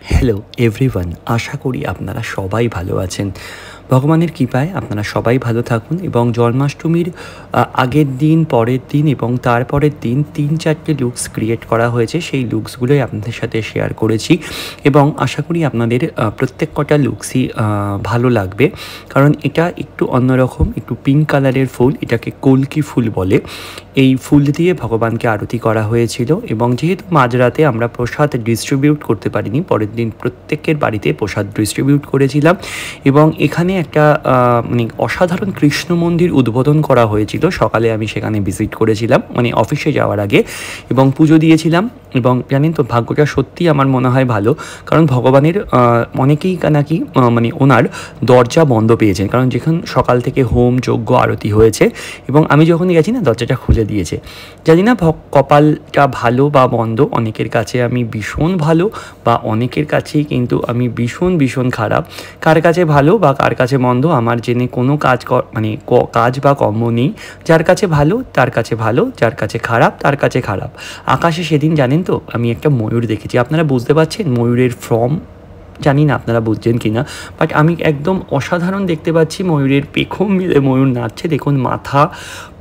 Hello everyone, আশা করি আপনারা সবাই ভালো আছেন। ভগবানের কৃপায় আপনারা সবাই ভালো থাকুন এবং জন্মাষ্টমীর আগের দিন, পরের দিন এবং তারপরের দিন ৩-৪টে লুকস ক্রিয়েট করা হয়েছে। সেই লুকসগুলোই আপনাদের সাথে শেয়ার করেছি এবং আশা করি আপনাদের প্রত্যেক কটা লুকসই ভালো লাগবে, কারণ এটা একটু অন্যরকম, একটু পিঙ্ক কালারের ফুল, এটাকে কল্কি ফুল বলে। এই ফুল দিয়ে ভগবানকে আরতি করা হয়েছিল এবং যেহেতু মাঝরাতে আমরা প্রসাদ ডিস্ট্রিবিউট করতে পারিনি, পরের দিন প্রত্যেকের বাড়িতে প্রসাদ ডিস্ট্রিবিউট করেছিলাম এবং এখানে একটা অসাধারণ কৃষ্ণ মন্দির উদ্বোধন করা হয়েছিল। সকালে আমি সেখানে ভিজিট করেছিলাম, অফিসে যাওয়ার আগে, এবং পুজো দিয়েছিলাম। এবং জানেন তো, ভাগ্যটা সত্যি আমার মনে হয় ভালো, কারণ ভগবানের অনেকেই নাকি ওনার দরজা বন্ধ পেয়েছেন, কারণ যখন সকাল থেকে হোম যজ্ঞ আরতি হয়েছে এবং আমি যখন গেছি না, দরজাটা খুলে দিয়েছে। জানি না কপালটা ভালো বা মন্দ, অনেকের কাছে আমি ভীষণ ভালো বা অনেকের কাছেই কিন্তু আমি ভীষণ খারাপ। কার কাছে ভালো বা কার কাছে মন্দ আমার জেনে কোনো কাজ বা কর্ম নেই। যার কাছে ভালো তার কাছে ভালো, যার কাছে খারাপ তার কাছে খারাপ। আকাশে সেদিন জানেন তো, আমি একটা ময়ূর দেখেছি। আপনারা বুঝতে পারছেন ময়ূরের ফর্ম? জানি না আপনারা বুঝছেন কি না, বাট আমি একদম অসাধারণ দেখতে পাচ্ছি। ময়ূরের পেখম মিলে ময়ূর নাচছে, দেখুন মাথা,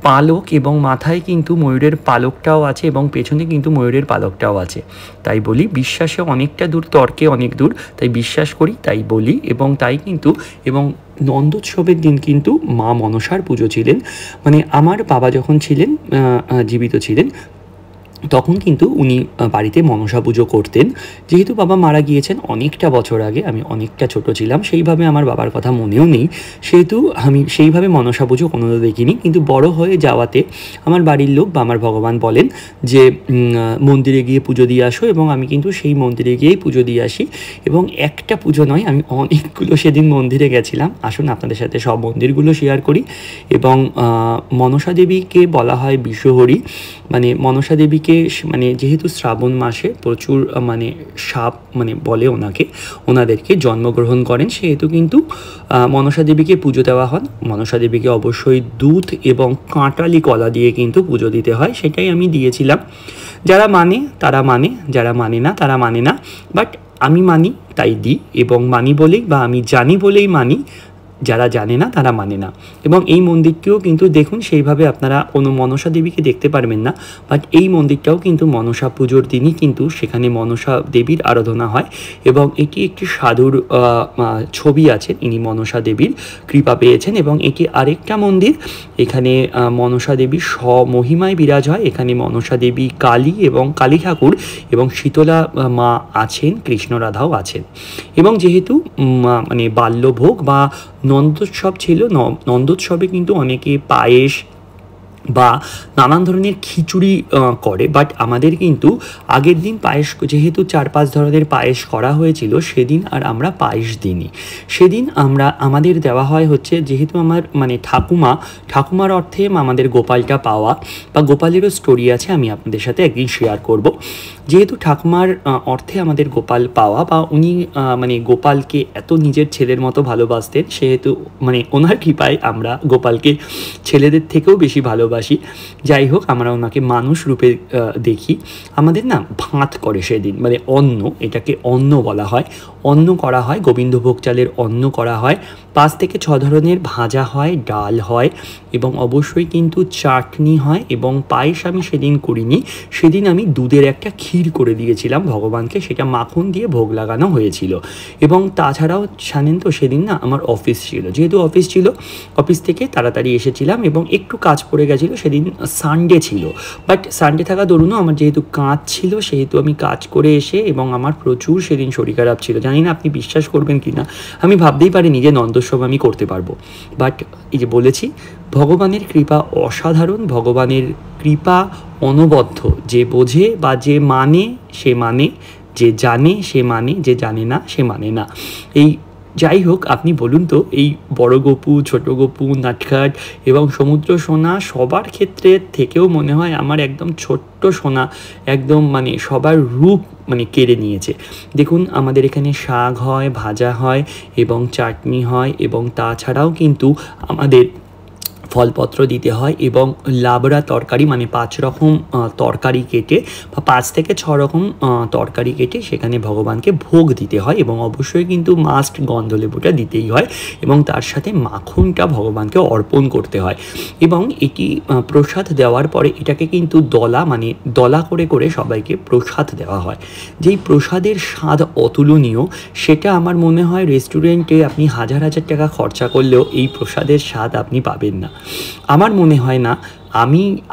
পালক, এবং মাথায় কিন্তু ময়ূরের পালকটাও আছে এবং পেছনে কিন্তু ময়ূরের পালকটাও আছে। তাই বলি, বিশ্বাসে অনেকটা দূর, তর্কে অনেক দূর। তাই বিশ্বাস করি, তাই বলি, এবং তাই কিন্তু। এবং নন্দোৎসবের দিন কিন্তু মা মনসার পুজো ছিলেন। আমার বাবা যখন ছিলেন, জীবিত ছিলেন, তখন কিন্তু উনি বাড়িতে মনসা পুজো করতেন। যেহেতু বাবা মারা গিয়েছেন অনেকটা বছর আগে, আমি অনেকটা ছোট ছিলাম, সেইভাবে আমার বাবার কথা মনেও নেই, সেহেতু আমি সেইভাবে মনসা পুজো কোনোদিনও দেখিনি। কিন্তু বড় হয়ে যাওয়াতে আমার বাড়ির লোক বা আমার ভগবান বলেন যে মন্দিরে গিয়ে পুজো দিয়ে আসো, এবং আমি কিন্তু সেই মন্দিরে গিয়েই পুজো দিয়ে আসি। এবং একটা পুজো নয়, আমি অনেকগুলো সেদিন মন্দিরে গেছিলাম। আসুন আপনাদের সাথে সব মন্দিরগুলো শেয়ার করি। এবং মনসা দেবীকে বলা হয় বিশ্বহরি। মনসা দেবীকে যেহেতু শ্রাবণ মাসে প্রচুর সাপ বলে ওনাদেরকে জন্মগ্রহণ করেন, সেহেতু কিন্তু মনসা দেবীকে পুজো দেওয়া হয়। মনসা দেবীকে অবশ্যই দুধ এবং কাঁটালি কলা দিয়ে কিন্তু পুজো দিতে হয়, সেটাই আমি দিয়েছিলাম। যারা মানে তারা মানে, যারা মানে না তারা মানে না, বাট আমি মানি তাই দিই, এবং মানি বলেই বা আমি জানি বলেই মানি। যারা জানে না তারা মানে না। এবং এই মন্দিরটিও কিন্তু দেখুন, সেইভাবে আপনারা কোনো মনসা দেবীকে দেখতে পারবেন না, বাট এই মন্দিরটাও কিন্তু মনসা পুজোর দিনই কিন্তু সেখানে মনসা দেবীর আরাধনা হয়। এবং এটি একটি সাধুর ছবি আছে, ইনি মনসা দেবীর কৃপা পেয়েছেন। এবং এটি আরেকটা মন্দির, এখানে মনসা দেবী স্বমহিমায় বিরাজ হয়। এখানে মনসা দেবী কালী এবং কালী ঠাকুর এবং শীতলা মা আছেন, কৃষ্ণ রাধাও আছেন। এবং যেহেতু বাল্যভোগ বা নন্দোৎসব ছিল, নন্দোৎসবে কিন্তু অনেকে পায়েস বা নানান ধরনের খিচুড়ি করে, বাট আমাদের কিন্তু আগের দিন পায়েস, যেহেতু 4-5 ধরনের পায়েস করা হয়েছিল, সেদিন আর আমরা পায়েস দিইনি। সেদিন আমাদের দেওয়া হয় হচ্ছে, যেহেতু আমার ঠাকুমার অর্থে আমাদের গোপালটা পাওয়া, বা গোপালেরও স্টোরি আছে, আমি আপনাদের সাথে একদিন শেয়ার করব। যেহেতু ঠাকুমার অর্থে আমাদের গোপাল পাওয়া, বা উনি গোপালকে এত নিজের ছেলের মতো ভালোবাসতেন, সেহেতু ওনার কৃপায় আমরা গোপালকে ছেলেদের থেকেও বেশি ভালোবাসি। যাই হোক, আমরা ওনাকে মানুষ রূপে দেখি। আমাদের না ভাত করে সেদিন, অন্ন, এটাকে অন্ন বলা হয়। অন্ন করা হয়, গোবিন্দভোগ চালের অন্ন করা হয়, 5 থেকে 6 ধরনের ভাজা হয়, ডাল হয়, এবং অবশ্যই কিন্তু চাটনি হয়। এবং পায়েস আমি সেদিন করিনি, সেদিন আমি দুধের একটা ক্ষীর করে দিয়েছিলাম ভগবানকে, সেটা মাখন দিয়ে ভোগ লাগানো হয়েছিল। এবং তাছাড়াও জানেন তো, সেদিন না আমার অফিস ছিল, যেহেতু অফিস ছিল, অফিস থেকে তাড়াতাড়ি এসেছিলাম এবং একটু কাজ পড়ে গেছিলো। সেদিন সানডে ছিল, বাট সানডে থাকা দরুনও আমার যেহেতু কাজ ছিল, সেহেতু আমি কাজ করে এসে, এবং আমার প্রচুর সেদিন শরীর খারাপ ছিল। জানি না আপনি বিশ্বাস করবেন কি না, আমি ভাবতেই পারিনি যে নন্দোৎসব আমি করতে পারবো। বাট এই যে বলেছি, ভগবানের কৃপা অসাধারণ, ভগবানের কৃপা অনবদ্য। যে বোঝে বা যে মানে সে মানে, যে জানে সে মানে, যে জানে না সে মানে না। যাই হোক, আপনি বলুন তো, এই বড় গপু, ছোট গপু, নাটখাট এবং সমুদ্র সোনা সবার ক্ষেত্রে থেকেও মনে হয় আমার একদম ছোট্ট সোনা, একদম সবার রূপ কেড়ে নিয়েছে। দেখুন, আমাদের এখানে শাক হয়, ভাজা হয় এবং চাটনি হয়, এবং তাছাড়াও কিন্তু আমাদের ফলপত্র দিতে হয় এবং লাবড়া তরকারি মানে ৫ রকম তরকারি কেটে বা ৫ থেকে ৬ রকম তরকারি কেটে সেখানে ভগবানকে ভোগ দিতে হয় এবং অবশ্যই কিন্তু মাস্ট গন্ধলেবুটা দিতেই হয় এবং তার সাথে মাখনটা ভগবানকে অর্পণ করতে হয় এবং এটি প্রসাদ দেওয়ার পরে এটাকে কিন্তু দলা করে করে সবাইকে প্রসাদ দেওয়া হয়। যেই প্রসাদের স্বাদ অতুলনীয়, সেটা আমার মনে হয় রেস্টুরেন্টে আপনি হাজার হাজার টাকা খরচা করলেও এই প্রসাদের স্বাদ আপনি পাবেন না। আমার মনে হয় না,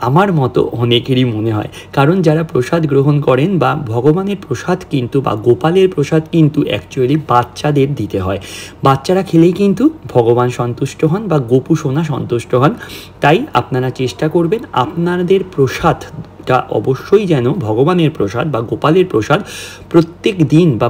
আমার মতো অনেকেরই মনে হয়, কারণ যারা প্রসাদ গ্রহণ করেন বা ভগবানের প্রসাদ কিন্তু বা গোপালের প্রসাদ কিন্তু অ্যাকচুয়ালি বাচ্চাদের দিতে হয়। বাচ্চারা খেলেই কিন্তু ভগবান সন্তুষ্ট হন বা গোপু সোনা সন্তুষ্ট হন। তাই আপনারা চেষ্টা করবেন আপনাদের প্রসাদটা অবশ্যই যেন ভগবানের প্রসাদ বা গোপালের প্রসাদ প্রত্যেক দিন বা